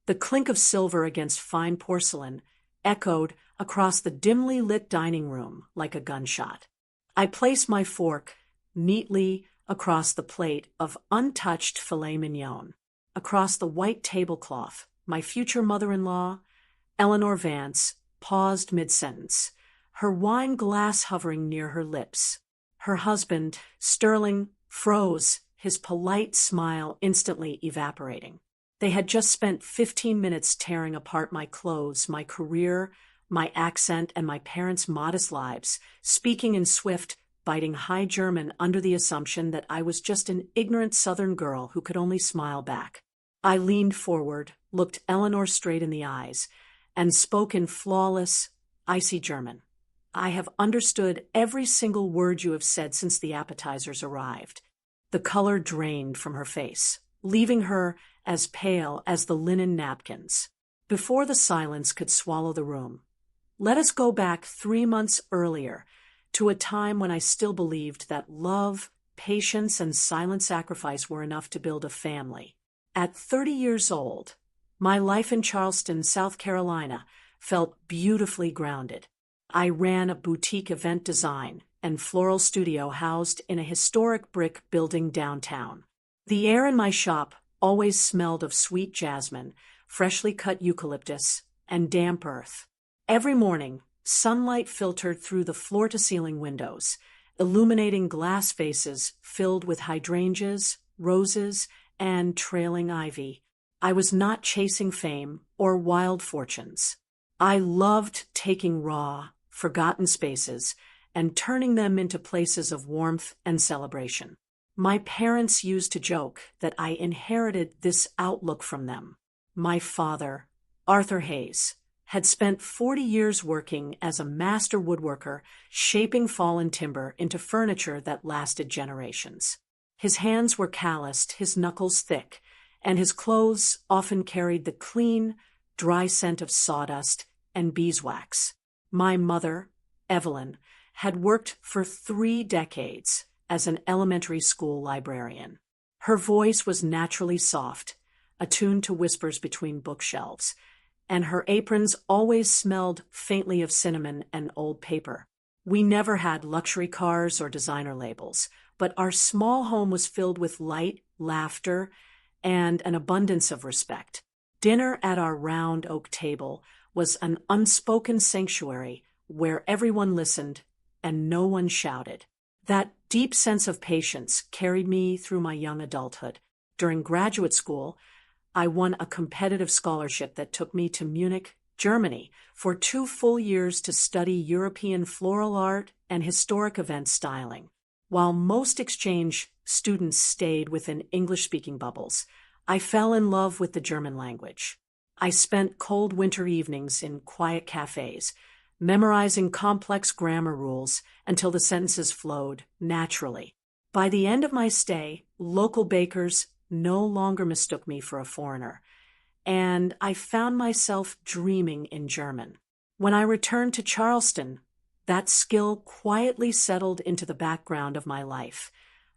The clink of silver against fine porcelain echoed across the dimly lit dining room like a gunshot. I placed my fork neatly across the plate of untouched filet mignon. Across the white tablecloth, my future mother-in-law, Eleanor Vance, paused mid-sentence, her wine glass hovering near her lips. Her husband, Sterling, froze, his polite smile instantly evaporating. They had just spent 15 minutes tearing apart my clothes, my career, my accent, and my parents' modest lives, speaking in swift, biting high German under the assumption that I was just an ignorant Southern girl who could only smile back. I leaned forward, looked Eleanor straight in the eyes, and spoke in flawless, icy German. I have understood every single word you have said since the appetizers arrived. The color drained from her face, leaving her as pale as the linen napkins. Before the silence could swallow the room, let us go back 3 months earlier to a time when I still believed that love, patience, and silent sacrifice were enough to build a family. At 30 years old, my life in Charleston, South Carolina, felt beautifully grounded. I ran a boutique event design and floral studio housed in a historic brick building downtown. The air in my shop always smelled of sweet jasmine, freshly cut eucalyptus, and damp earth. Every morning, sunlight filtered through the floor-to-ceiling windows, illuminating glass vases filled with hydrangeas, roses, and trailing ivy. I was not chasing fame or wild fortunes. I loved taking raw, forgotten spaces and turning them into places of warmth and celebration. My parents used to joke that I inherited this outlook from them. My father, Arthur Hayes, had spent 40 years working as a master woodworker, shaping fallen timber into furniture that lasted generations. His hands were calloused, his knuckles thick, and his clothes often carried the clean, dry scent of sawdust and beeswax. My mother, Evelyn, had worked for 3 decades as an elementary school librarian. Her voice was naturally soft, attuned to whispers between bookshelves, and her aprons always smelled faintly of cinnamon and old paper. We never had luxury cars or designer labels, but our small home was filled with light, laughter, and an abundance of respect. Dinner at our round oak table was an unspoken sanctuary where everyone listened and no one shouted. That deep sense of patience carried me through my young adulthood. During graduate school, I won a competitive scholarship that took me to Munich, Germany, for 2 full years to study European floral art and historic event styling. While most exchange students stayed within English-speaking bubbles, I fell in love with the German language. I spent cold winter evenings in quiet cafes, memorizing complex grammar rules until the sentences flowed naturally. By the end of my stay, local bakers no longer mistook me for a foreigner, and I found myself dreaming in German. When I returned to Charleston, that skill quietly settled into the background of my life,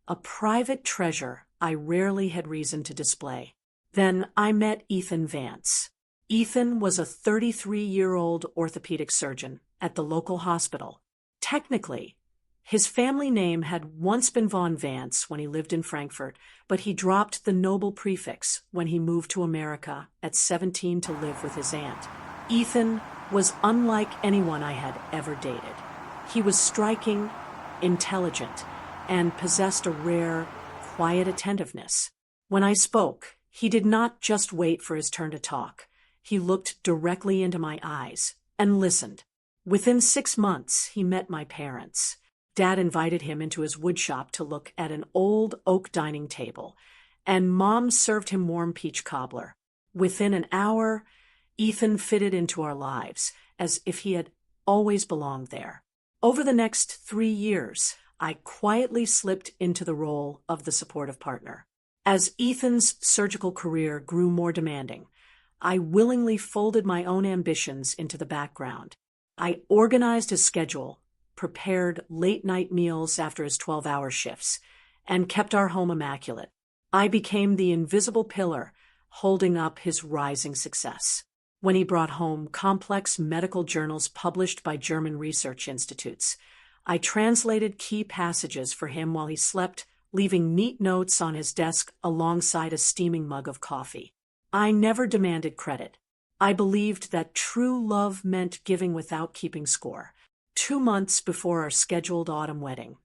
a private treasure I rarely had reason to display. Then I met Ethan Vance. Ethan was a 33-year-old orthopedic surgeon at the local hospital. Technically, his family name had once been Von Vance when he lived in Frankfurt, but he dropped the noble prefix when he moved to America at 17 to live with his aunt. Ethan was unlike anyone I had ever dated. He was striking, intelligent, and possessed a rare, quiet attentiveness. When I spoke, he did not just wait for his turn to talk. He looked directly into my eyes and listened. Within 6 months, he met my parents. Dad invited him into his woodshop to look at an old oak dining table, and Mom served him warm peach cobbler. Within an hour, Ethan fitted into our lives as if he had always belonged there. Over the next 3 years, I quietly slipped into the role of the supportive partner. As Ethan's surgical career grew more demanding, I willingly folded my own ambitions into the background. I organized his schedule, prepared late-night meals after his 12-hour shifts, and kept our home immaculate. I became the invisible pillar holding up his rising success. When he brought home complex medical journals published by German research institutes, I translated key passages for him while he slept, leaving neat notes on his desk alongside a steaming mug of coffee. I never demanded credit. I believed that true love meant giving without keeping score. 2 months before our scheduled autumn wedding,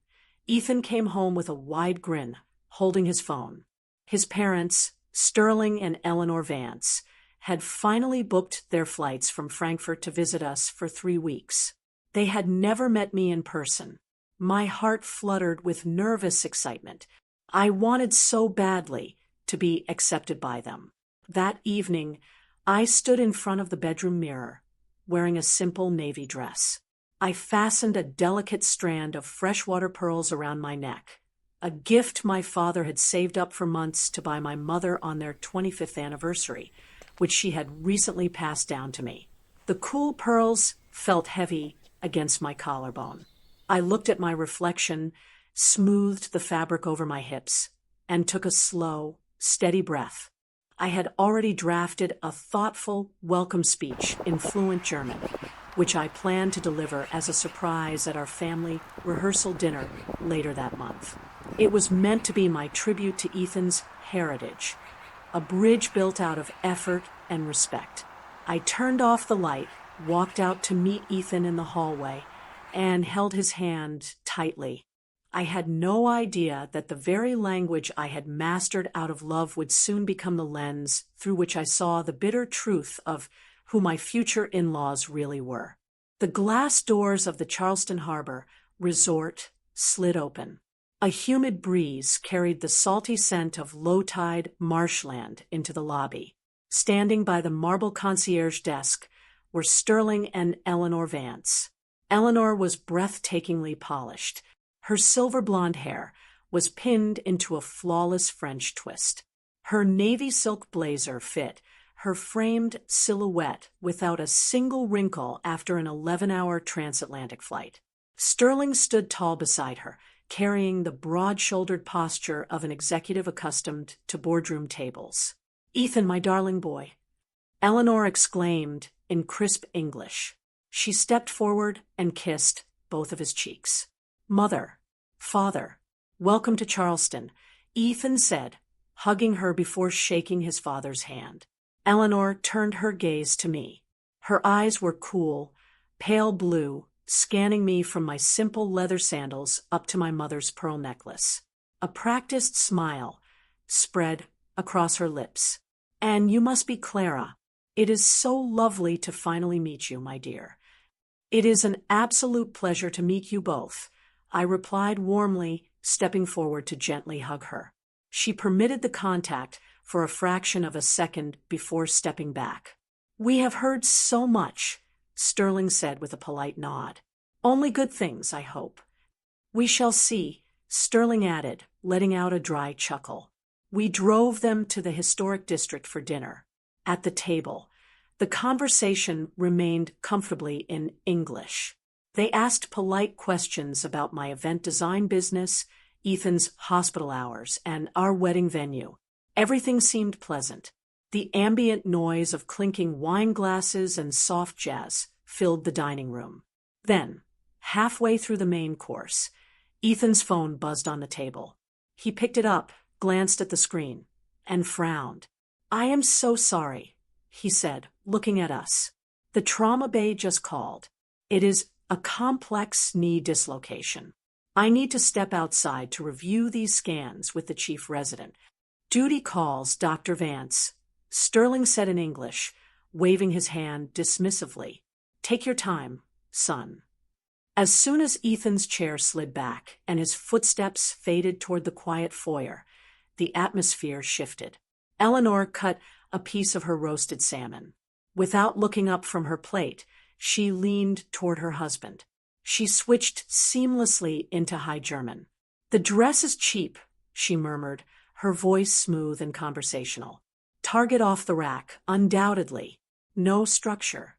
Ethan came home with a wide grin, holding his phone. His parents, Sterling and Eleanor Vance, had finally booked their flights from Frankfurt to visit us for 3 weeks. They had never met me in person. My heart fluttered with nervous excitement. I wanted so badly to be accepted by them. That evening, I stood in front of the bedroom mirror, wearing a simple navy dress. I fastened a delicate strand of freshwater pearls around my neck, a gift my father had saved up for months to buy my mother on their 25th anniversary, which she had recently passed down to me. The cool pearls felt heavy against my collarbone. I looked at my reflection, smoothed the fabric over my hips, and took a slow, steady breath. I had already drafted a thoughtful welcome speech in fluent German, which I planned to deliver as a surprise at our family rehearsal dinner later that month. It was meant to be my tribute to Ethan's heritage, a bridge built out of effort and respect. I turned off the light, walked out to meet Ethan in the hallway, and held his hand tightly. I had no idea that the very language I had mastered out of love would soon become the lens through which I saw the bitter truth of who my future in-laws really were. The glass doors of the Charleston Harbor resort slid open. A humid breeze carried the salty scent of low-tide marshland into the lobby. Standing by the marble concierge desk were Sterling and Eleanor Vance. Eleanor was breathtakingly polished. Her silver blonde hair was pinned into a flawless French twist. Her navy silk blazer fit her framed silhouette without a single wrinkle after an 11-hour transatlantic flight. Sterling stood tall beside her, carrying the broad-shouldered posture of an executive accustomed to boardroom tables. "Ethan, my darling boy," Eleanor exclaimed in crisp English. She stepped forward and kissed both of his cheeks. "Mother, father, welcome to Charleston," Ethan said, hugging her before shaking his father's hand. Eleanor turned her gaze to me. Her eyes were cool, pale blue, scanning me from my simple leather sandals up to my mother's pearl necklace. A practiced smile spread across her lips. "And you must be Clara. It is so lovely to finally meet you, my dear." "It is an absolute pleasure to meet you both," I replied warmly, stepping forward to gently hug her. She permitted the contact for a fraction of a second before stepping back. "We have heard so much," Sterling said with a polite nod. "Only good things, I hope." "We shall see," Sterling added, letting out a dry chuckle. We drove them to the historic district for dinner. At the table, the conversation remained comfortably in English. They asked polite questions about my event design business, Ethan's hospital hours, and our wedding venue. Everything seemed pleasant. The ambient noise of clinking wine glasses and soft jazz filled the dining room. Then, halfway through the main course, Ethan's phone buzzed on the table. He picked it up, glanced at the screen, and frowned. "I am so sorry," he said, looking at us. "The trauma bay just called. It is a complex knee dislocation. I need to step outside to review these scans with the chief resident." "Duty calls, Dr. Vance," Sterling said in English, waving his hand dismissively. "Take your time, son." As soon as Ethan's chair slid back and his footsteps faded toward the quiet foyer, the atmosphere shifted. Eleanor cut a piece of her roasted salmon. Without looking up from her plate, she leaned toward her husband. She switched seamlessly into High German. "The dress is cheap," she murmured, her voice smooth and conversational. "Target off the rack, undoubtedly. No structure."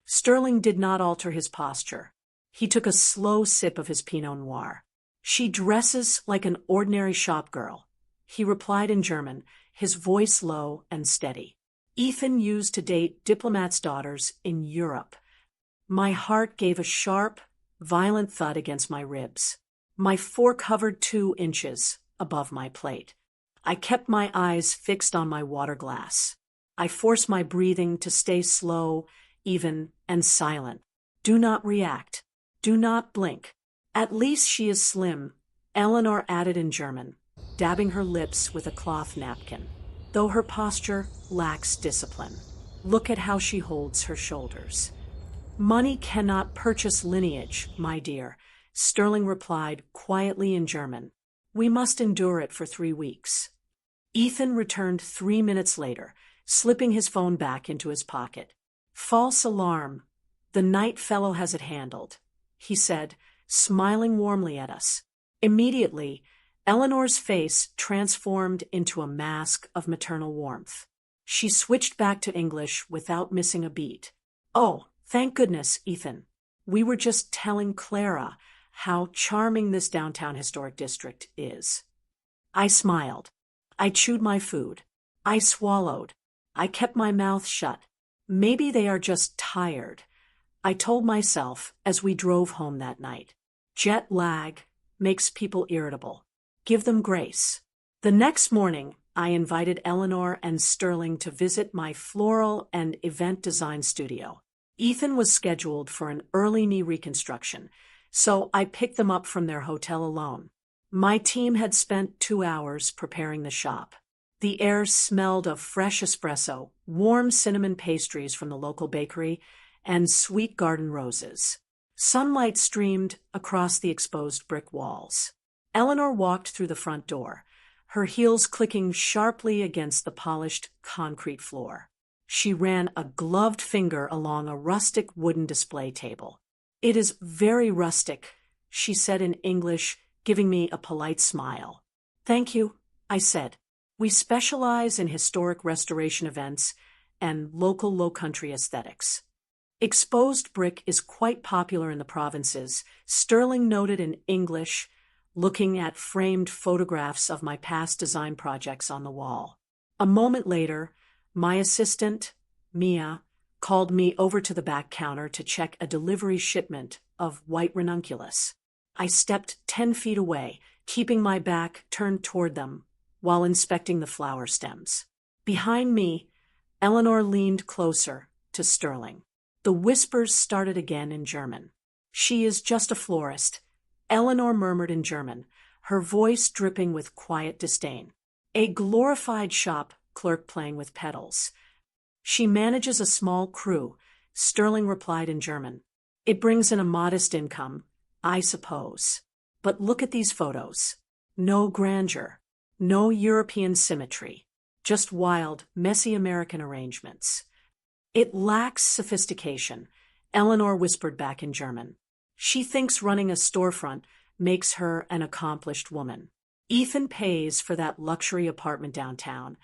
Sterling did not alter his posture. He took a slow sip of his Pinot Noir. "She dresses like an ordinary shop girl," he replied in German, his voice low and steady. Ethan used to date diplomats' daughters in Europe. My heart gave a sharp, violent thud against my ribs. My fork hovered 2 inches above my plate. I kept my eyes fixed on my water glass. I forced my breathing to stay slow, even, and silent. Do not react. Do not blink. At least she is slim, Eleanor added in German, dabbing her lips with a cloth napkin, though her posture lacks discipline. Look at how she holds her shoulders. Money cannot purchase lineage, my dear, Sterling replied quietly in German. We must endure it for 3 weeks. Ethan returned 3 minutes later, slipping his phone back into his pocket. False alarm. The night fellow has it handled, he said, smiling warmly at us. Immediately, Eleanor's face transformed into a mask of maternal warmth. She switched back to English without missing a beat. Oh, thank goodness, Ethan. We were just telling Clara how charming this downtown historic district is. I smiled. I chewed my food. I swallowed. I kept my mouth shut. Maybe they are just tired, I told myself as we drove home that night. Jet lag makes people irritable. Give them grace. The next morning, I invited Eleanor and Sterling to visit my floral and event design studio. Ethan was scheduled for an early knee reconstruction, so I picked them up from their hotel alone. My team had spent 2 hours preparing the shop. The air smelled of fresh espresso, warm cinnamon pastries from the local bakery, and sweet garden roses. Sunlight streamed across the exposed brick walls. Eleanor walked through the front door, her heels clicking sharply against the polished concrete floor. She ran a gloved finger along a rustic wooden display table. It is very rustic, she said in English, giving me a polite smile. Thank you, I said. We specialize in historic restoration events and local low-country aesthetics. Exposed brick is quite popular in the provinces, Sterling noted in English, looking at framed photographs of my past design projects on the wall. A moment later, my assistant, Mia, called me over to the back counter to check a delivery shipment of white ranunculus. I stepped 10 feet away, keeping my back turned toward them, while inspecting the flower stems. Behind me, Eleanor leaned closer to Sterling. The whispers started again in German. She is just a florist, Eleanor murmured in German, her voice dripping with quiet disdain. A glorified shop clerk playing with petals. She manages a small crew, Sterling replied in German. It brings in a modest income, I suppose. But look at these photos. No grandeur. No European symmetry. Just wild, messy American arrangements. It lacks sophistication, Eleanor whispered back in German. She thinks running a storefront makes her an accomplished woman. Ethan pays for that luxury apartment downtown.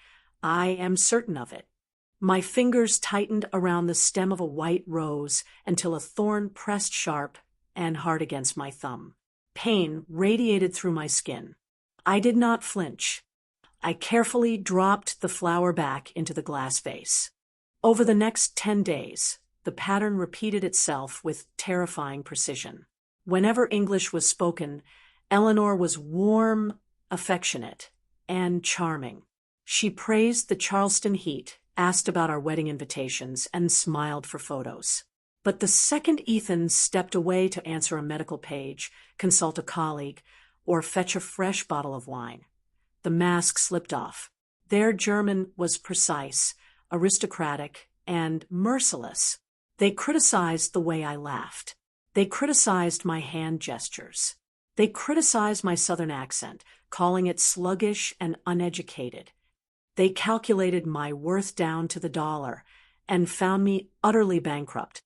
I am certain of it. My fingers tightened around the stem of a white rose until a thorn pressed sharp and hard against my thumb. Pain radiated through my skin. I did not flinch. I carefully dropped the flower back into the glass vase. Over the next 10 days, the pattern repeated itself with terrifying precision. Whenever English was spoken, Eleanor was warm, affectionate, and charming. She praised the Charleston heat, asked about our wedding invitations, and smiled for photos. But the second Ethan stepped away to answer a medical page, consult a colleague, or fetch a fresh bottle of wine, the mask slipped off. Their German was precise, aristocratic, and merciless. They criticized the way I laughed. They criticized my hand gestures. They criticized my southern accent, calling it sluggish and uneducated. They calculated my worth down to the dollar and found me utterly bankrupt.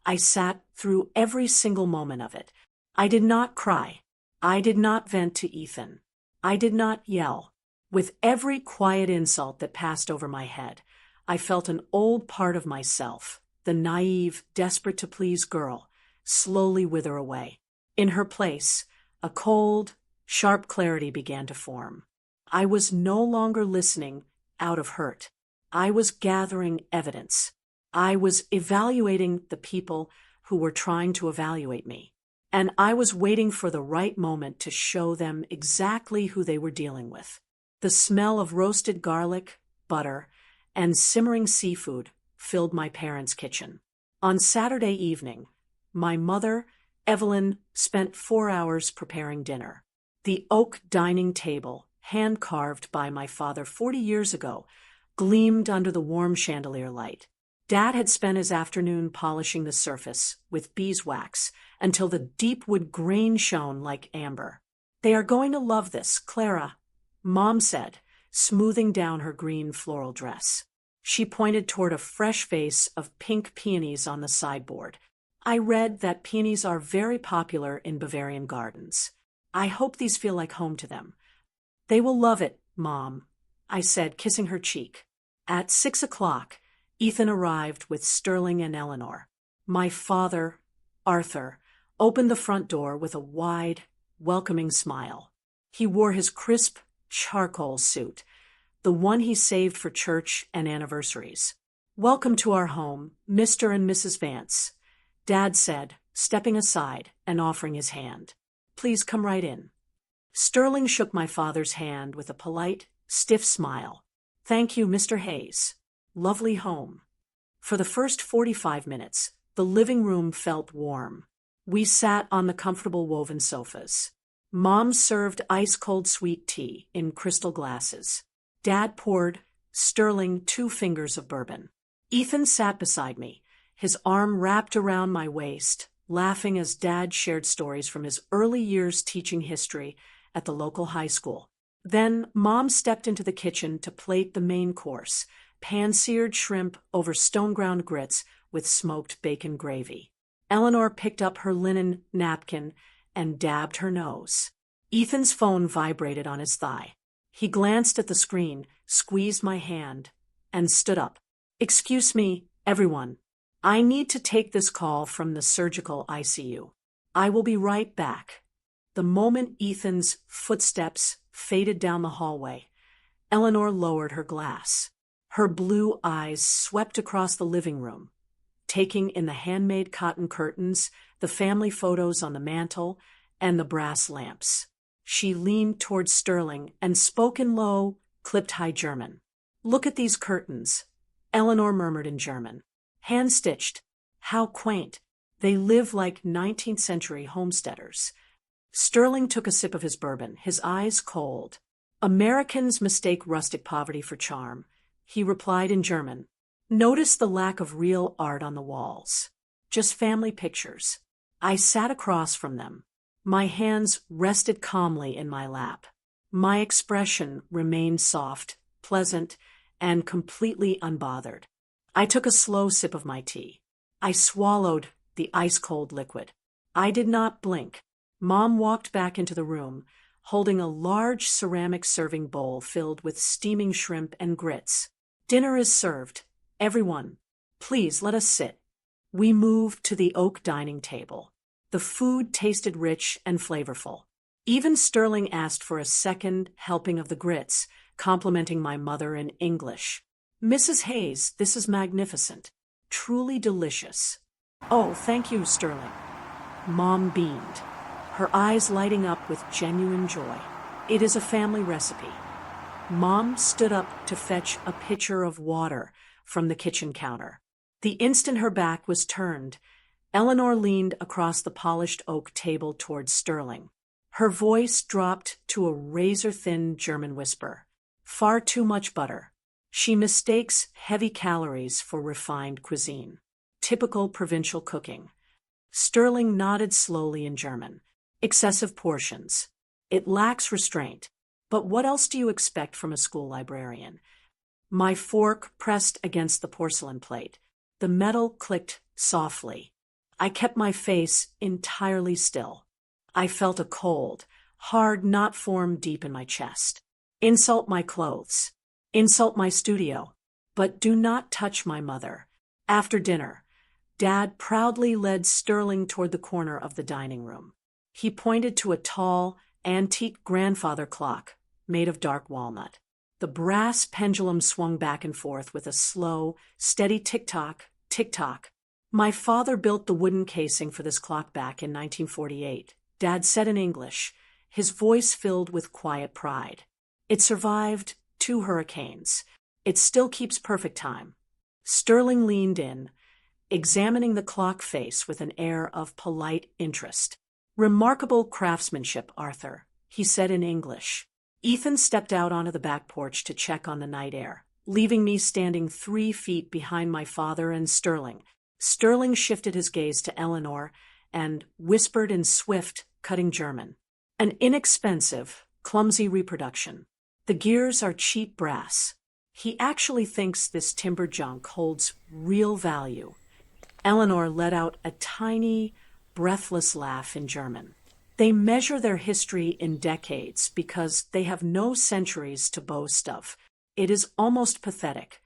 I sat through every single moment of it. I did not cry. I did not vent to Ethan. I did not yell. With every quiet insult that passed over my head, I felt an old part of myself, the naive, desperate-to-please girl, slowly wither away. In her place, a cold, sharp clarity began to form. I was no longer listening, out of hurt. I was gathering evidence. I was evaluating the people who were trying to evaluate me. And I was waiting for the right moment to show them exactly who they were dealing with. The smell of roasted garlic, butter, and simmering seafood filled my parents' kitchen. On Saturday evening, my mother, Evelyn, spent 4 hours preparing dinner. The oak dining table, hand-carved by my father 40 years ago, gleamed under the warm chandelier light. Dad had spent his afternoon polishing the surface with beeswax until the deep wood grain shone like amber. "They are going to love this, Clara," Mom said, smoothing down her green floral dress. She pointed toward a fresh vase of pink peonies on the sideboard. "I read that peonies are very popular in Bavarian gardens. I hope these feel like home to them." "They will love it, Mom," I said, kissing her cheek. At 6 o'clock, Ethan arrived with Sterling and Eleanor. My father, Arthur, opened the front door with a wide, welcoming smile. He wore his crisp charcoal suit, the one he saved for church and anniversaries. "Welcome to our home, Mr. and Mrs. Vance," Dad said, stepping aside and offering his hand. "Please come right in." Sterling shook my father's hand with a polite, stiff smile. "Thank you, Mr. Hayes. Lovely home." For the first 45 minutes, the living room felt warm. We sat on the comfortable woven sofas. Mom served ice-cold sweet tea in crystal glasses. Dad poured Sterling 2 fingers of bourbon. Ethan sat beside me, his arm wrapped around my waist, laughing as Dad shared stories from his early years teaching history at the local high school. Then Mom stepped into the kitchen to plate the main course, pan-seared shrimp over stone-ground grits with smoked bacon gravy. Eleanor picked up her linen napkin and dabbed her nose. Ethan's phone vibrated on his thigh. He glanced at the screen, squeezed my hand, and stood up. "Excuse me, everyone. I need to take this call from the surgical ICU. I will be right back." The moment Ethan's footsteps faded down the hallway, Eleanor lowered her glass. Her blue eyes swept across the living room, taking in the handmade cotton curtains, the family photos on the mantel, and the brass lamps. She leaned toward Sterling and spoke in low, clipped high German. "Look at these curtains," Eleanor murmured in German. "Hand-stitched. How quaint. They live like 19th century homesteaders." Sterling took a sip of his bourbon, his eyes cold. "Americans mistake rustic poverty for charm," he replied in German. "Notice the lack of real art on the walls. Just family pictures." I sat across from them. My hands rested calmly in my lap. My expression remained soft, pleasant, and completely unbothered. I took a slow sip of my tea. I swallowed the ice-cold liquid. I did not blink. Mom walked back into the room, holding a large ceramic serving bowl filled with steaming shrimp and grits. "Dinner is served. Everyone, please let us sit." We moved to the oak dining table. The food tasted rich and flavorful. Even Sterling asked for a second helping of the grits, complimenting my mother in English. "Mrs. Hayes, this is magnificent. Truly delicious." "Oh, thank you, Sterling." Mom beamed, her eyes lighting up with genuine joy. "It is a family recipe." Mom stood up to fetch a pitcher of water from the kitchen counter. The instant her back was turned, Eleanor leaned across the polished oak table toward Sterling. Her voice dropped to a razor-thin German whisper. "Far too much butter. She mistakes heavy calories for refined cuisine. Typical provincial cooking." Sterling nodded slowly in German. "Excessive portions. It lacks restraint. But what else do you expect from a school librarian?" My fork pressed against the porcelain plate. The metal clicked softly. I kept my face entirely still. I felt a cold, hard knot form deep in my chest. "Insult my clothes. Insult my studio. But do not touch my mother." After dinner, Dad proudly led Sterling toward the corner of the dining room. He pointed to a tall, antique grandfather clock made of dark walnut. The brass pendulum swung back and forth with a slow, steady tick-tock, tick-tock. My father built the wooden casing for this clock back in 1948, Dad said in English, his voice filled with quiet pride. It survived 2 hurricanes. It still keeps perfect time. Sterling leaned in, examining the clock face with an air of polite interest. Remarkable craftsmanship, Arthur, he said in English. Ethan stepped out onto the back porch to check on the night air, leaving me standing 3 feet behind my father and Sterling. Sterling shifted his gaze to Eleanor and whispered in swift, cutting German. An inexpensive, clumsy reproduction. The gears are cheap brass. He actually thinks this timber junk holds real value. Eleanor let out a tiny, breathless laugh in German. They measure their history in decades because they have no centuries to boast of. It is almost pathetic.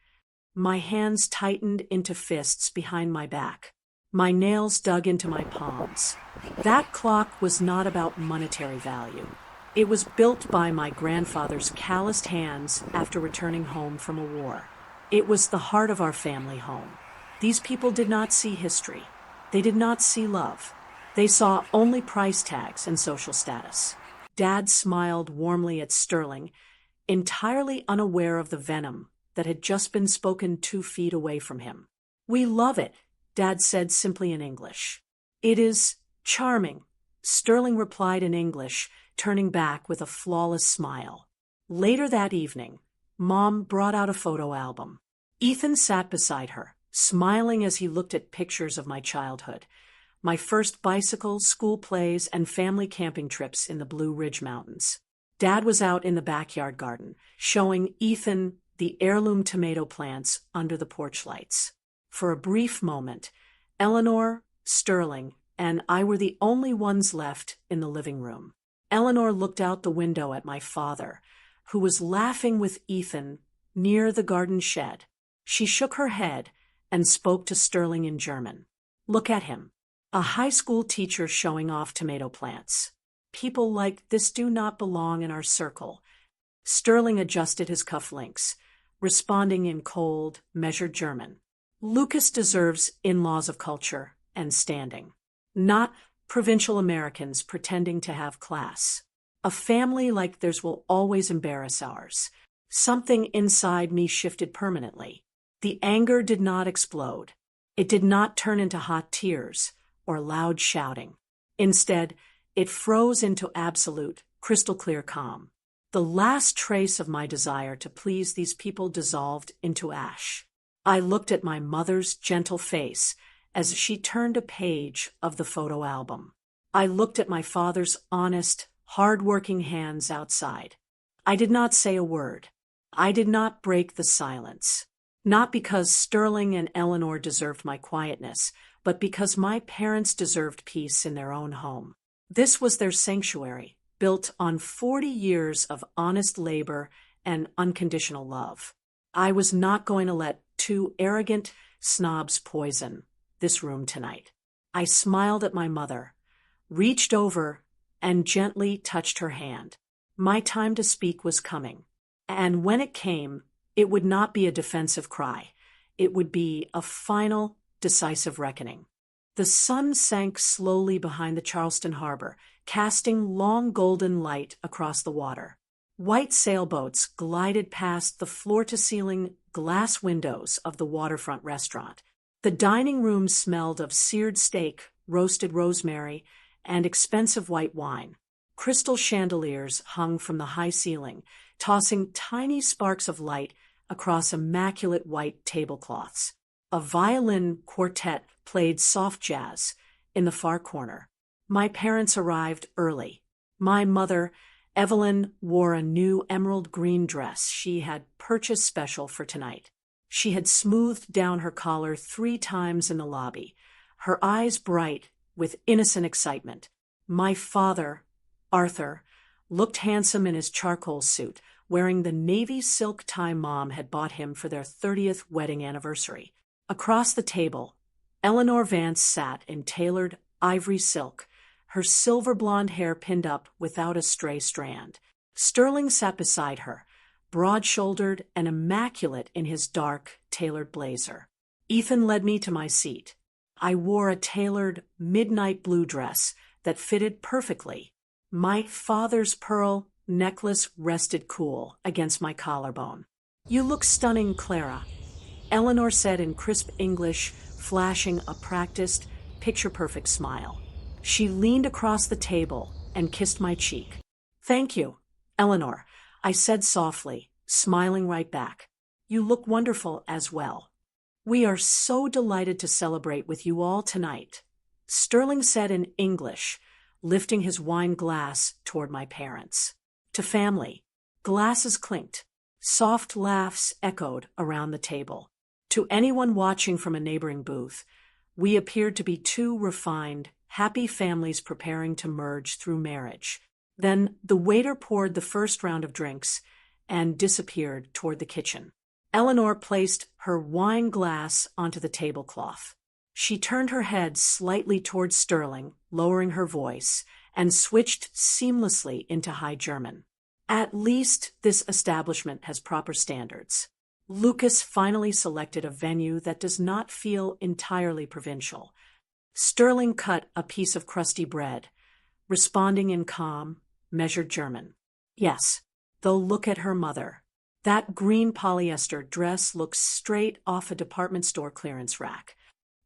My hands tightened into fists behind my back. My nails dug into my palms. That clock was not about monetary value. It was built by my grandfather's calloused hands after returning home from a war. It was the heart of our family home. These people did not see history. They did not see love. They saw only price tags and social status. Dad smiled warmly at Sterling, entirely unaware of the venom that had just been spoken 2 feet away from him. We love it, Dad said simply in English. It is charming, Sterling replied in English, turning back with a flawless smile. Later that evening, Mom brought out a photo album. Ethan sat beside her, smiling as he looked at pictures of my childhood. My first bicycles, school plays, and family camping trips in the Blue Ridge Mountains. Dad was out in the backyard garden, showing Ethan the heirloom tomato plants under the porch lights. For a brief moment, Eleanor, Sterling, and I were the only ones left in the living room. Eleanor looked out the window at my father, who was laughing with Ethan near the garden shed. She shook her head and spoke to Sterling in German. Look at him. A high school teacher showing off tomato plants. People like this do not belong in our circle. Sterling adjusted his cufflinks, responding in cold, measured German. Lucas deserves in-laws of culture and standing. Not provincial Americans pretending to have class. A family like theirs will always embarrass ours. Something inside me shifted permanently. The anger did not explode. It did not turn into hot tears or loud shouting. Instead, it froze into absolute, crystal-clear calm. The last trace of my desire to please these people dissolved into ash. I looked at my mother's gentle face as she turned a page of the photo album. I looked at my father's honest, hard-working hands outside. I did not say a word. I did not break the silence. Not because Sterling and Eleanor deserved my quietness, but because my parents deserved peace in their own home. This was their sanctuary, built on 40 years of honest labor and unconditional love. I was not going to let 2 arrogant snobs poison this room tonight. I smiled at my mother, reached over, and gently touched her hand. My time to speak was coming. And when it came, it would not be a defensive cry. It would be a final, decisive reckoning. The sun sank slowly behind the Charleston harbor, casting long golden light across the water. White sailboats glided past the floor-to-ceiling glass windows of the waterfront restaurant. The dining room smelled of seared steak, roasted rosemary, and expensive white wine. Crystal chandeliers hung from the high ceiling, tossing tiny sparks of light across immaculate white tablecloths. A violin quartet played soft jazz in the far corner. My parents arrived early. My mother, Evelyn, wore a new emerald green dress she had purchased special for tonight. She had smoothed down her collar 3 times in the lobby, her eyes bright with innocent excitement. My father, Arthur, looked handsome in his charcoal suit, wearing the navy silk tie Mom had bought him for their 30th wedding anniversary. Across the table, Eleanor Vance sat in tailored ivory silk, her silver blonde hair pinned up without a stray strand. Sterling sat beside her, broad-shouldered and immaculate in his dark, tailored blazer. Ethan led me to my seat. I wore a tailored, midnight blue dress that fitted perfectly. My father's pearl necklace rested cool against my collarbone. "You look stunning, Clara," Eleanor said in crisp English, flashing a practiced, picture-perfect smile. She leaned across the table and kissed my cheek. "Thank you, Eleanor," I said softly, smiling right back. "You look wonderful as well." "We are so delighted to celebrate with you all tonight," Sterling said in English, lifting his wine glass toward my parents. "To family." Glasses clinked. Soft laughs echoed around the table. To anyone watching from a neighboring booth, we appeared to be two refined, happy families preparing to merge through marriage. Then the waiter poured the first round of drinks and disappeared toward the kitchen. Eleanor placed her wine glass onto the tablecloth. She turned her head slightly toward Sterling, lowering her voice, and switched seamlessly into High German. "At least this establishment has proper standards." Lucas finally selected a venue that does not feel entirely provincial. Sterling cut a piece of crusty bread, responding in calm, measured German. "Yes, they'll look at her mother. That green polyester dress looks straight off a department store clearance rack."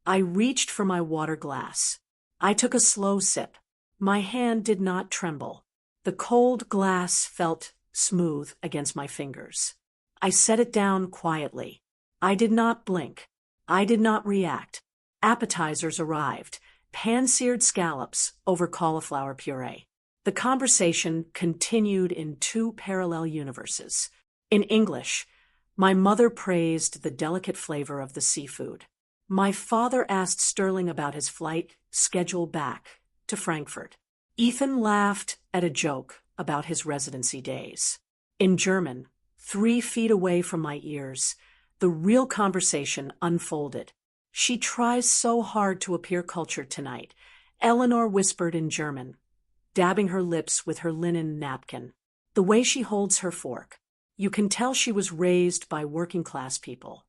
I reached for my water glass. I took a slow sip. My hand did not tremble. The cold glass felt smooth against my fingers. I set it down quietly. I did not blink. I did not react. Appetizers arrived, pan-seared scallops over cauliflower puree. The conversation continued in two parallel universes. In English, my mother praised the delicate flavor of the seafood. My father asked Sterling about his flight schedule back to Frankfurt. Ethan laughed at a joke about his residency days. In German, 3 feet away from my ears, the real conversation unfolded. "She tries so hard to appear cultured tonight," Eleanor whispered in German, dabbing her lips with her linen napkin. "The way she holds her fork. You can tell she was raised by working-class people."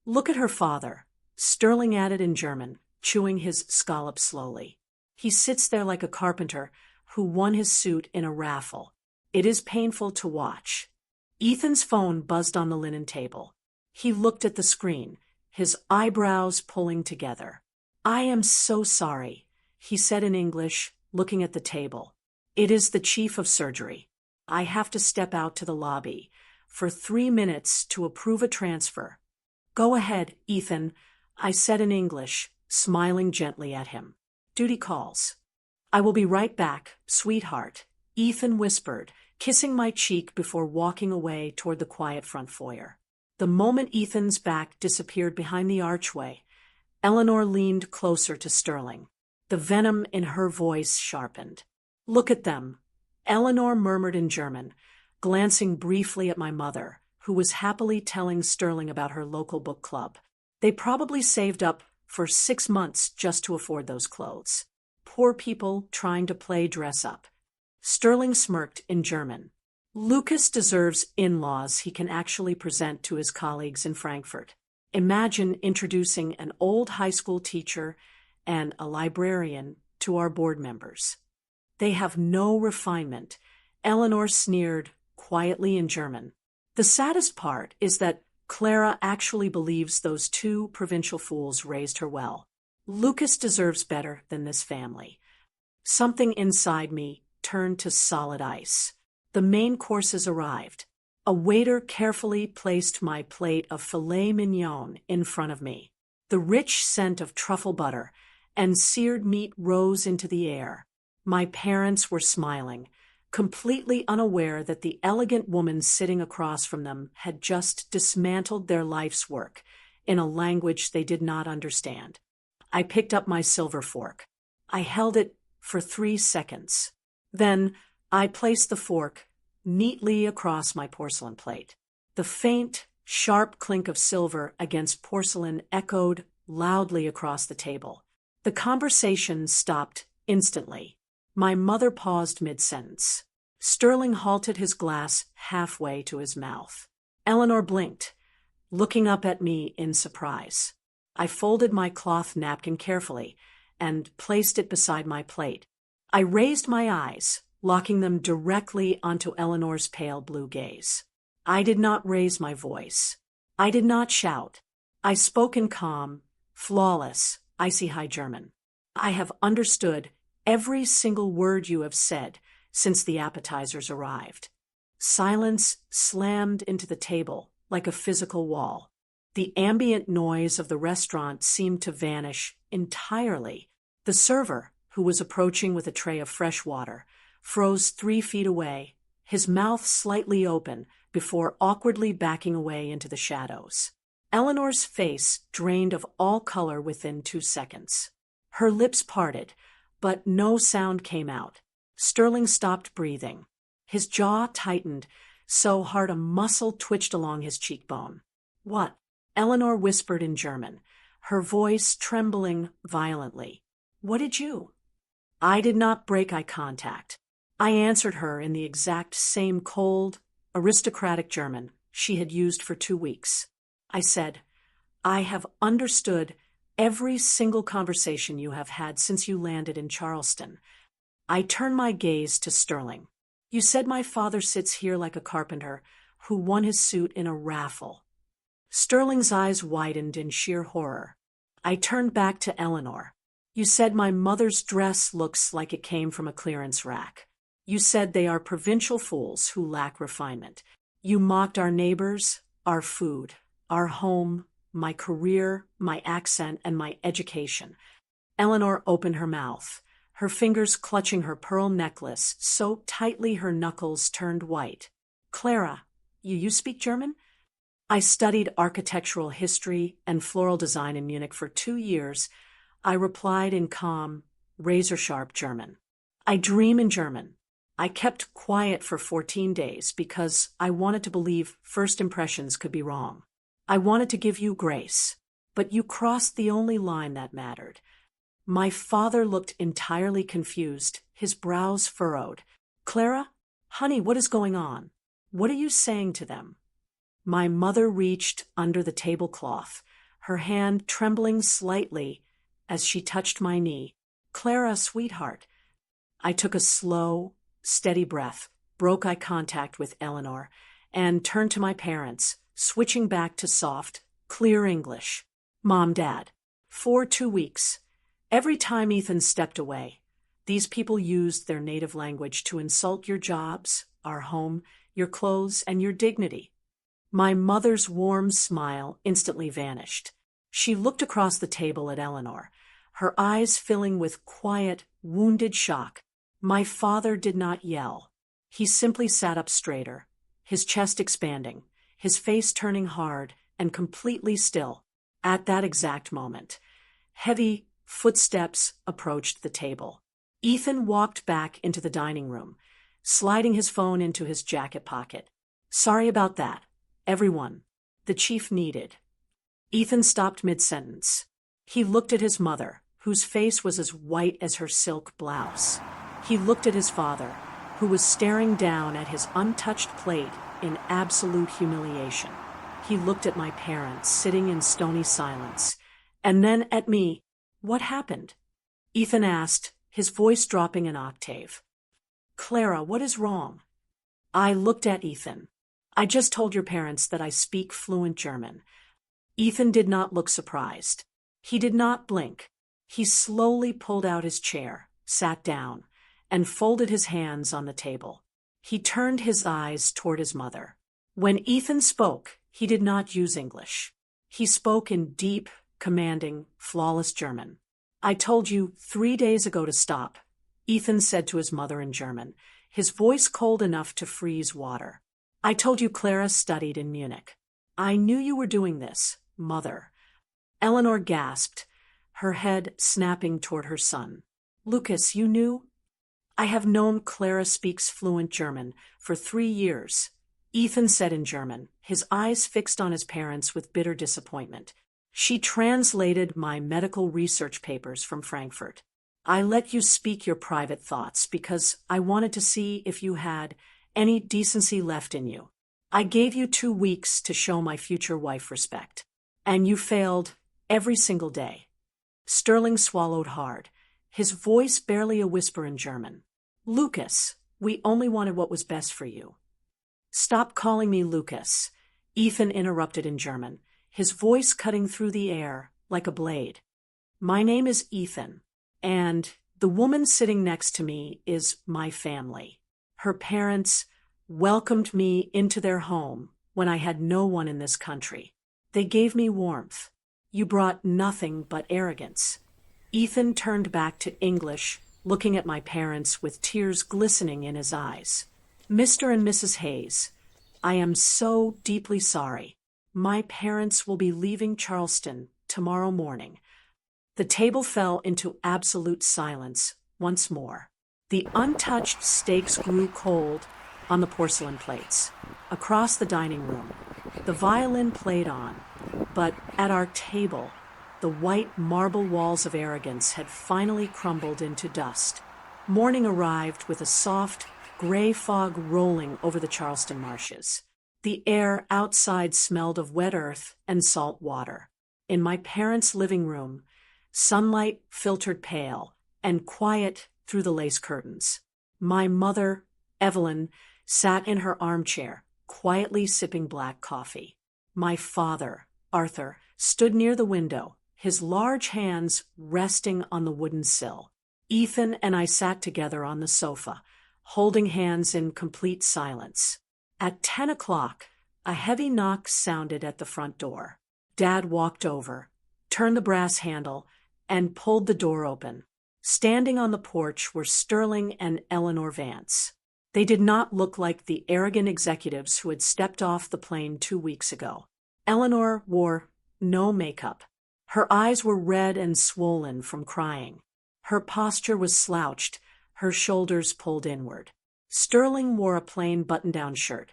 "Look at her father," Sterling added in German, chewing his scallops slowly. "He sits there like a carpenter who won his suit in a raffle. It is painful to watch." Ethan's phone buzzed on the linen table. He looked at the screen, his eyebrows pulling together. "I am so sorry," he said in English, looking at the table. "It is the chief of surgery. I have to step out to the lobby for 3 minutes to approve a transfer." "Go ahead, Ethan," I said in English, smiling gently at him. "Duty calls." "I will be right back, sweetheart," Ethan whispered, kissing my cheek before walking away toward the quiet front foyer. The moment Ethan's back disappeared behind the archway, Eleanor leaned closer to Sterling. The venom in her voice sharpened. "Look at them," Eleanor murmured in German, glancing briefly at my mother, who was happily telling Sterling about her local book club. "They probably saved up for 6 months just to afford those clothes. Poor people trying to play dress up." Sterling smirked in German. "Lucas deserves in-laws he can actually present to his colleagues in Frankfurt. Imagine introducing an old high school teacher and a librarian to our board members." "They have no refinement," Eleanor sneered quietly in German. "The saddest part is that Clara actually believes those 2 provincial fools raised her well. Lucas deserves better than this family." Something inside me turned to solid ice. The main courses arrived. A waiter carefully placed my plate of filet mignon in front of me. The rich scent of truffle butter and seared meat rose into the air. My parents were smiling, completely unaware that the elegant woman sitting across from them had just dismantled their life's work in a language they did not understand. I picked up my silver fork. I held it for 3 seconds. Then I placed the fork neatly across my porcelain plate. The faint, sharp clink of silver against porcelain echoed loudly across the table. The conversation stopped instantly. My mother paused mid-sentence. Sterling halted his glass halfway to his mouth. Eleanor blinked, looking up at me in surprise. I folded my cloth napkin carefully and placed it beside my plate. I raised my eyes, locking them directly onto Eleanor's pale blue gaze. I did not raise my voice. I did not shout. I spoke in calm, flawless, icy high German. I have understood every single word you have said since the appetizers arrived. Silence slammed into the table like a physical wall. The ambient noise of the restaurant seemed to vanish entirely. The server, who was approaching with a tray of fresh water, froze 3 feet away, his mouth slightly open before awkwardly backing away into the shadows. Eleanor's face drained of all color within 2 seconds. Her lips parted, but no sound came out. Sterling stopped breathing. His jaw tightened so hard a muscle twitched along his cheekbone. "What?" Eleanor whispered in German, her voice trembling violently. "What did you?" I did not break eye contact. I answered her in the exact same cold, aristocratic German she had used for 2 weeks. I said, "I have understood every single conversation you have had since you landed in Charleston." I turned my gaze to Sterling. "You said my father sits here like a carpenter who won his suit in a raffle." Sterling's eyes widened in sheer horror. I turned back to Eleanor. "You said my mother's dress looks like it came from a clearance rack. You said they are provincial fools who lack refinement. You mocked our neighbors, our food, our home, my career, my accent, and my education." Eleanor opened her mouth, her fingers clutching her pearl necklace so tightly her knuckles turned white. "Clara, you speak German?" "I studied architectural history and floral design in Munich for 2 years. I replied in calm, razor-sharp German. "I dream in German. I kept quiet for 14 days because I wanted to believe first impressions could be wrong. I wanted to give you grace, but you crossed the only line that mattered." My father looked entirely confused, his brows furrowed. "Clara, honey, what is going on? What are you saying to them?" My mother reached under the tablecloth, her hand trembling slightly as she touched my knee. "Clara, sweetheart." I took a slow, steady breath, broke eye contact with Eleanor, and turned to my parents, switching back to soft, clear English. "Mom, Dad, for 2 weeks, every time Ethan stepped away, these people used their native language to insult your jobs, our home, your clothes, and your dignity." My mother's warm smile instantly vanished. She looked across the table at Eleanor, her eyes filling with quiet, wounded shock. My father did not yell. He simply sat up straighter, his chest expanding, his face turning hard and completely still. At that exact moment, heavy footsteps approached the table. Ethan walked back into the dining room, sliding his phone into his jacket pocket. "Sorry about that, everyone. The chief needed." Ethan stopped mid-sentence. He looked at his mother, whose face was as white as her silk blouse. He looked at his father, who was staring down at his untouched plate in absolute humiliation. He looked at my parents, sitting in stony silence, and then at me. "What happened?" Ethan asked, his voice dropping an octave. "Clara, what is wrong?" I looked at Ethan. "I just told your parents that I speak fluent German." Ethan did not look surprised. He did not blink. He slowly pulled out his chair, sat down, and folded his hands on the table. He turned his eyes toward his mother. When Ethan spoke, he did not use English. He spoke in deep, commanding, flawless German. "I told you 3 days ago to stop," Ethan said to his mother in German, his voice cold enough to freeze water. "I told you Clara studied in Munich. I knew you were doing this, Mother." Eleanor gasped, her head snapping toward her son. "Lucas, you knew?" "I have known Clara speaks fluent German for 3 years," Ethan said in German, his eyes fixed on his parents with bitter disappointment. "She translated my medical research papers from Frankfurt. I let you speak your private thoughts because I wanted to see if you had any decency left in you. I gave you 2 weeks to show my future wife respect. And you failed every single day. Sterling swallowed hard, his voice barely a whisper in German. Lucas, we only wanted what was best for you. Stop calling me Lucas, Ethan interrupted in German, his voice cutting through the air like a blade. My name is Ethan, and the woman sitting next to me is my family. Her parents welcomed me into their home when I had no one in this country. They gave me warmth. You brought nothing but arrogance. Ethan turned back to English, looking at my parents with tears glistening in his eyes. Mr. and Mrs. Hayes, I am so deeply sorry. My parents will be leaving Charleston tomorrow morning. The table fell into absolute silence once more. The untouched steaks grew cold on the porcelain plates. Across the dining room, the violin played on, but at our table, the white marble walls of arrogance had finally crumbled into dust. Morning arrived with a soft, gray fog rolling over the Charleston marshes. The air outside smelled of wet earth and salt water. In my parents' living room, sunlight filtered pale and quiet through the lace curtains. My mother, Evelyn, sat in her armchair, quietly sipping black coffee. My father, Arthur, stood near the window, his large hands resting on the wooden sill. Ethan and I sat together on the sofa, holding hands in complete silence. At 10 o'clock, a heavy knock sounded at the front door. Dad walked over, turned the brass handle, and pulled the door open. Standing on the porch were Sterling and Eleanor Vance. They did not look like the arrogant executives who had stepped off the plane 2 weeks ago. Eleanor wore no makeup. Her eyes were red and swollen from crying. Her posture was slouched, her shoulders pulled inward. Sterling wore a plain button-down shirt,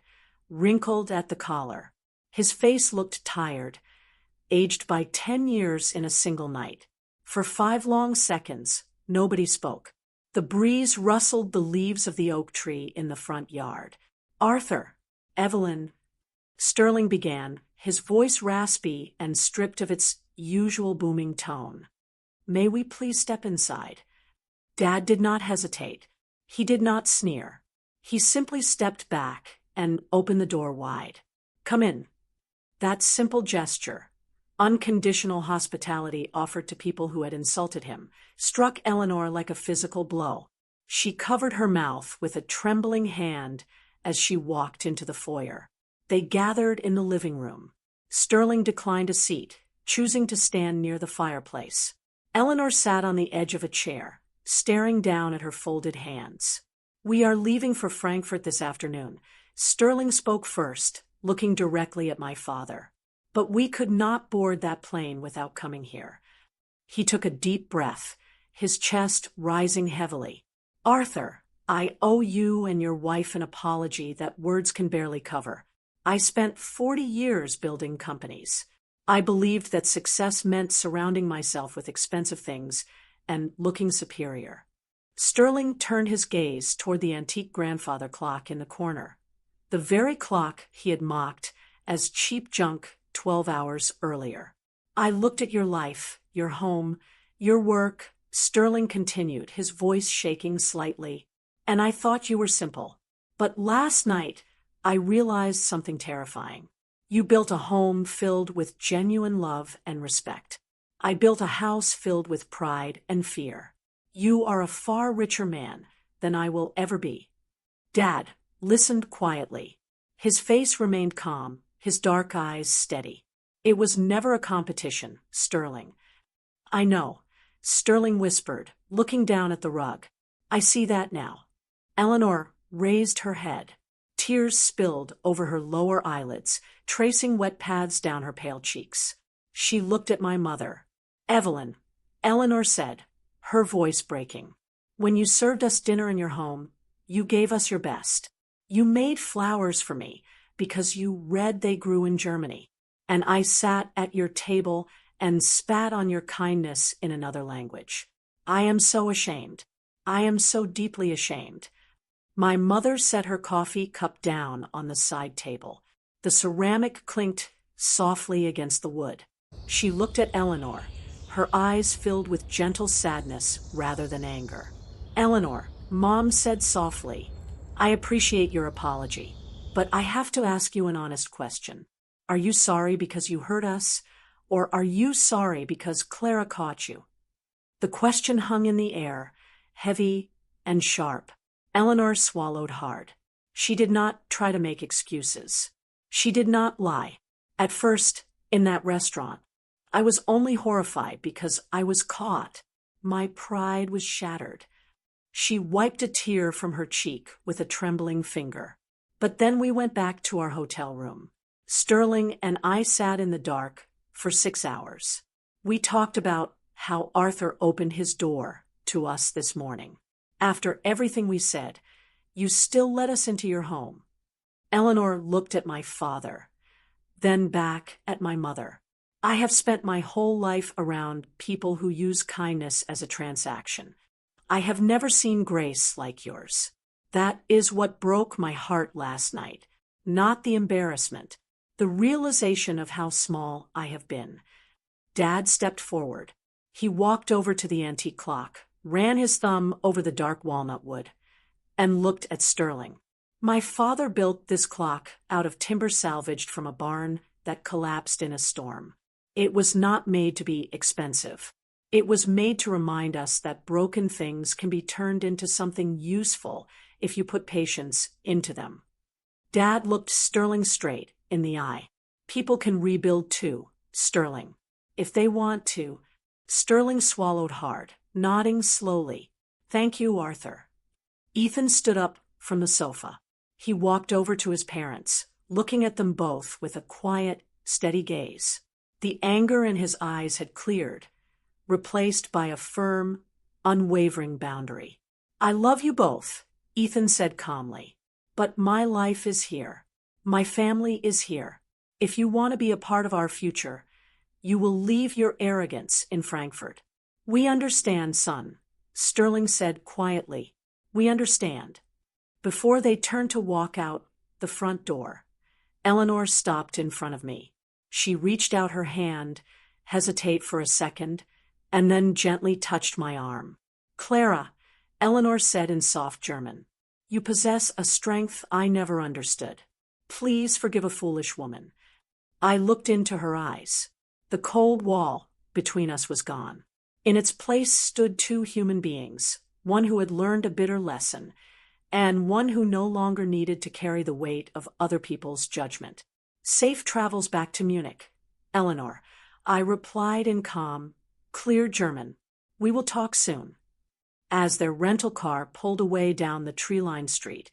wrinkled at the collar. His face looked tired, aged by 10 years in a single night. For 5 long seconds, nobody spoke. The breeze rustled the leaves of the oak tree in the front yard. Arthur, Evelyn, Sterling began, his voice raspy and stripped of its usual booming tone. May we please step inside? Dad did not hesitate. He did not sneer. He simply stepped back and opened the door wide. Come in. That simple gesture, unconditional hospitality offered to people who had insulted him, struck Eleanor like a physical blow. She covered her mouth with a trembling hand as she walked into the foyer. They gathered in the living room. Sterling declined a seat, choosing to stand near the fireplace. Eleanor sat on the edge of a chair, staring down at her folded hands. We are leaving for Frankfurt this afternoon. Sterling spoke first, looking directly at my father. But we could not board that plane without coming here. He took a deep breath, his chest rising heavily. Arthur, I owe you and your wife an apology that words can barely cover. I spent 40 years building companies. I believed that success meant surrounding myself with expensive things and looking superior. Sterling turned his gaze toward the antique grandfather clock in the corner, the very clock he had mocked as cheap junk 12 hours earlier. I looked at your life, your home, your work, Sterling continued, his voice shaking slightly, and I thought you were simple. But last night, I realized something terrifying. You built a home filled with genuine love and respect. I built a house filled with pride and fear. You are a far richer man than I will ever be. Dad listened quietly. His face remained calm, his dark eyes steady. It was never a competition, Sterling. I know, Sterling whispered, looking down at the rug. I see that now. Eleanor raised her head. Tears spilled over her lower eyelids, tracing wet paths down her pale cheeks. She looked at my mother. Evelyn, Eleanor said, her voice breaking. When you served us dinner in your home, you gave us your best. You made flowers for me because you read they grew in Germany, and I sat at your table and spat on your kindness in another language. I am so ashamed. I am so deeply ashamed. My mother set her coffee cup down on the side table. The ceramic clinked softly against the wood. She looked at Eleanor, her eyes filled with gentle sadness rather than anger. Eleanor, Mom said softly, I appreciate your apology, but I have to ask you an honest question. Are you sorry because you hurt us, or are you sorry because Clara caught you? The question hung in the air, heavy and sharp. Eleanor swallowed hard. She did not try to make excuses. She did not lie. At first, in that restaurant, I was only horrified because I was caught. My pride was shattered. She wiped a tear from her cheek with a trembling finger. But then we went back to our hotel room. Sterling and I sat in the dark for 6 hours. We talked about how Arthur opened his door to us this morning. After everything we said, you still let us into your home. Eleanor looked at my father, then back at my mother. I have spent my whole life around people who use kindness as a transaction. I have never seen grace like yours. That is what broke my heart last night, not the embarrassment, the realization of how small I have been. Dad stepped forward. He walked over to the antique clock, ran his thumb over the dark walnut wood, and looked at Sterling. My father built this clock out of timber salvaged from a barn that collapsed in a storm. It was not made to be expensive. It was made to remind us that broken things can be turned into something useful if you put patience into them. Dad looked Sterling straight in the eye. People can rebuild too, Sterling. If they want to. Sterling swallowed hard, nodding slowly. Thank you, Arthur. Ethan stood up from the sofa. He walked over to his parents, looking at them both with a quiet, steady gaze. The anger in his eyes had cleared, replaced by a firm, unwavering boundary. I love you both, Ethan said calmly. But my life is here. My family is here. If you want to be a part of our future, you will leave your arrogance in Frankfurt. We understand, son, Sterling said quietly. We understand. Before they turned to walk out the front door, Eleanor stopped in front of me. She reached out her hand, hesitate for a second, and then gently touched my arm. Clara, Eleanor said in soft German, you possess a strength I never understood. Please forgive a foolish woman. I looked into her eyes. The cold wall between us was gone. In its place stood two human beings, one who had learned a bitter lesson, and one who no longer needed to carry the weight of other people's judgment. Safe travels back to Munich, Eleanor, I replied in calm, clear German. We will talk soon. As their rental car pulled away down the tree-lined street,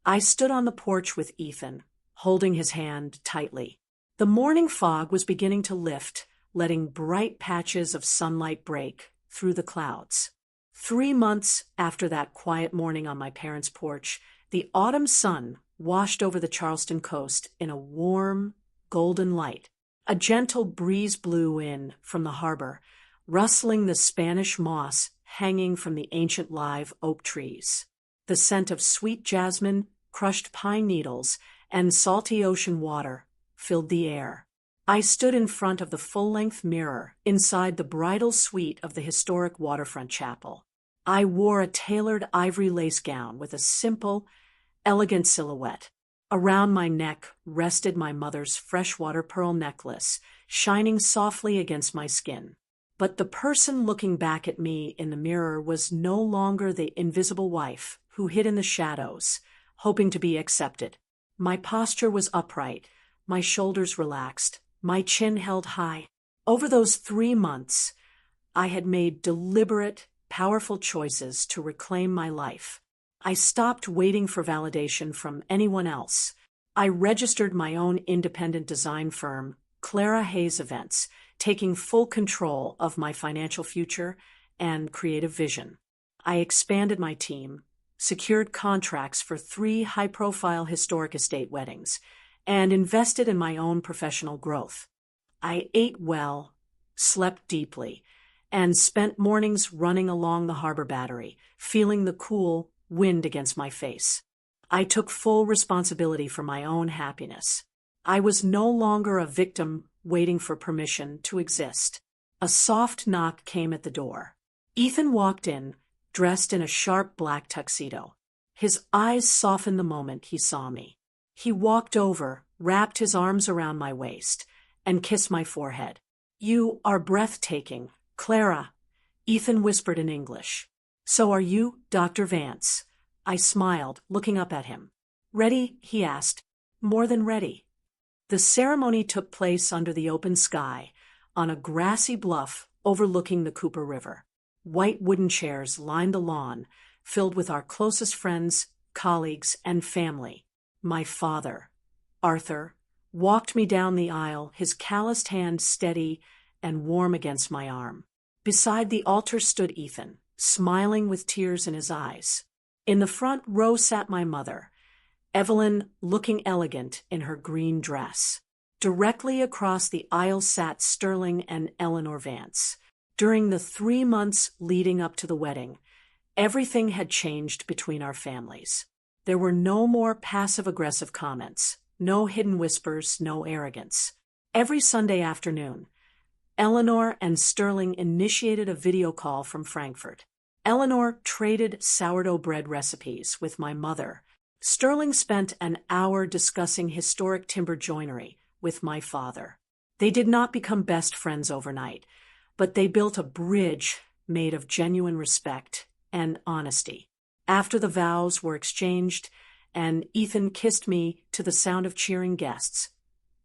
I stood on the porch with Ethan, holding his hand tightly. The morning fog was beginning to lift, letting bright patches of sunlight break through the clouds. 3 months after that quiet morning on my parents' porch, the autumn sun washed over the Charleston coast in a warm, golden light. A gentle breeze blew in from the harbor, rustling the Spanish moss hanging from the ancient live oak trees. The scent of sweet jasmine, crushed pine needles, and salty ocean water filled the air. I stood in front of the full-length mirror inside the bridal suite of the historic waterfront chapel. I wore a tailored ivory lace gown with a simple, elegant silhouette. Around my neck rested my mother's freshwater pearl necklace, shining softly against my skin. But the person looking back at me in the mirror was no longer the invisible wife who hid in the shadows, hoping to be accepted. My posture was upright, my shoulders relaxed, my chin held high. Over those 3 months, I had made deliberate, powerful choices to reclaim my life. I stopped waiting for validation from anyone else. I registered my own independent design firm, Clara Hayes Events, taking full control of my financial future and creative vision. I expanded my team, secured contracts for 3 high-profile historic estate weddings, and invested in my own professional growth. I ate well, slept deeply, and spent mornings running along the harbor battery, feeling the cool wind against my face. I took full responsibility for my own happiness. I was no longer a victim waiting for permission to exist. A soft knock came at the door. Ethan walked in, dressed in a sharp black tuxedo. His eyes softened the moment he saw me. He walked over, wrapped his arms around my waist, and kissed my forehead. "You are breathtaking, Clara," Ethan whispered in English. "So are you, Dr. Vance?" I smiled, looking up at him. "Ready?" he asked. "More than ready." The ceremony took place under the open sky, on a grassy bluff overlooking the Cooper River. White wooden chairs lined the lawn, filled with our closest friends, colleagues, and family. My father, Arthur, walked me down the aisle, his calloused hand steady and warm against my arm. Beside the altar stood Ethan, smiling with tears in his eyes. In the front row sat my mother, Evelyn, looking elegant in her green dress. Directly across the aisle sat Sterling and Eleanor Vance. During the 3 months leading up to the wedding, everything had changed between our families. There were no more passive-aggressive comments, no hidden whispers, no arrogance. Every Sunday afternoon, Eleanor and Sterling initiated a video call from Frankfurt. Eleanor traded sourdough bread recipes with my mother. Sterling spent an hour discussing historic timber joinery with my father. They did not become best friends overnight, but they built a bridge made of genuine respect and honesty. After the vows were exchanged and Ethan kissed me to the sound of cheering guests,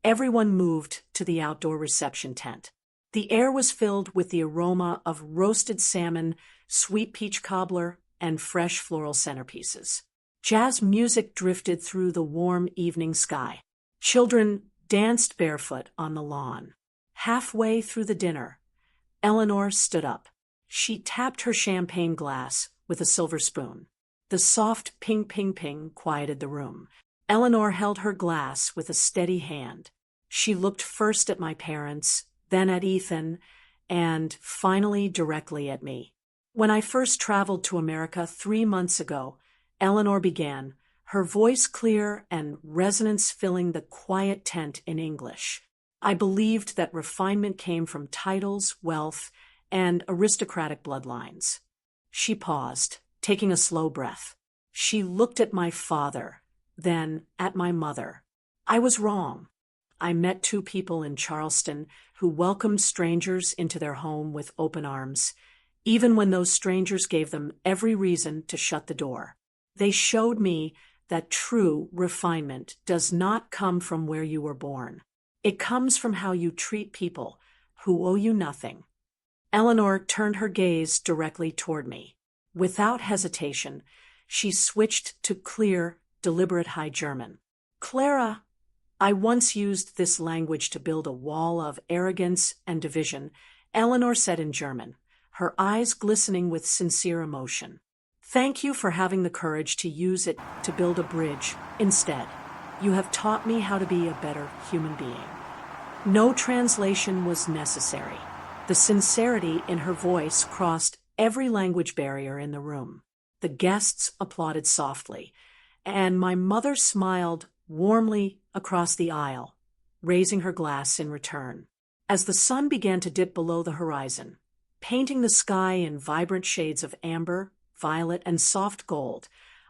everyone moved to the outdoor reception tent. The air was filled with the aroma of roasted salmon, sweet peach cobbler, and fresh floral centerpieces. Jazz music drifted through the warm evening sky. Children danced barefoot on the lawn. Halfway through the dinner, Eleanor stood up. She tapped her champagne glass with a silver spoon. The soft ping ping ping quieted the room. Eleanor held her glass with a steady hand. She looked first at my parents, then at Ethan, and finally directly at me. "When I first traveled to America 3 months ago," Eleanor began, her voice clear and resonance filling the quiet tent in English, "I believed that refinement came from titles, wealth, and aristocratic bloodlines." She paused, taking a slow breath. She looked at my father, then at my mother. I was wrong. I met 2 people in Charleston who welcomed strangers into their home with open arms, even when those strangers gave them every reason to shut the door. They showed me that true refinement does not come from where you were born. It comes from how you treat people who owe you nothing. Eleanor turned her gaze directly toward me. Without hesitation, she switched to clear, deliberate High German. "Clara, I once used this language to build a wall of arrogance and division," Eleanor said in German, her eyes glistening with sincere emotion. "Thank you for having the courage to use it to build a bridge instead. You have taught me how to be a better human being." No translation was necessary. The sincerity in her voice crossed every language barrier in the room. The guests applauded softly, and my mother smiled warmly across the aisle, raising her glass in return. As the sun began to dip below the horizon, painting the sky in vibrant shades of amber, violet, and soft gold,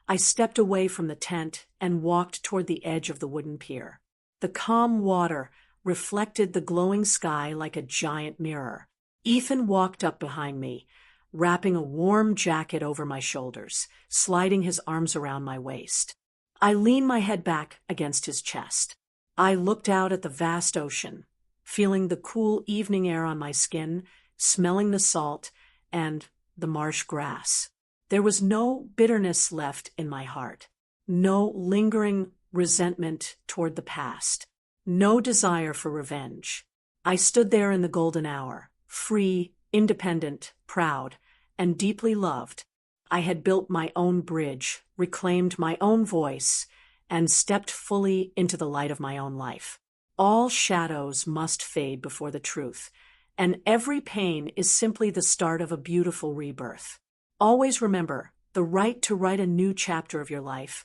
I stepped away from the tent and walked toward the edge of the wooden pier. The calm water reflected the glowing sky like a giant mirror. Ethan walked up behind me, wrapping a warm jacket over my shoulders, sliding his arms around my waist. I leaned my head back against his chest. I looked out at the vast ocean, feeling the cool evening air on my skin, smelling the salt and the marsh grass. There was no bitterness left in my heart, no lingering resentment toward the past, no desire for revenge. I stood there in the golden hour, free, independent, proud, and deeply loved. I had built my own bridge, reclaimed my own voice, and stepped fully into the light of my own life. All shadows must fade before the truth, and every pain is simply the start of a beautiful rebirth. Always remember, the right to write a new chapter of your life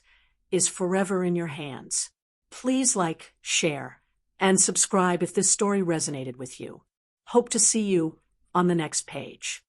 is forever in your hands. Please like, share, and subscribe if this story resonated with you. Hope to see you on the next page.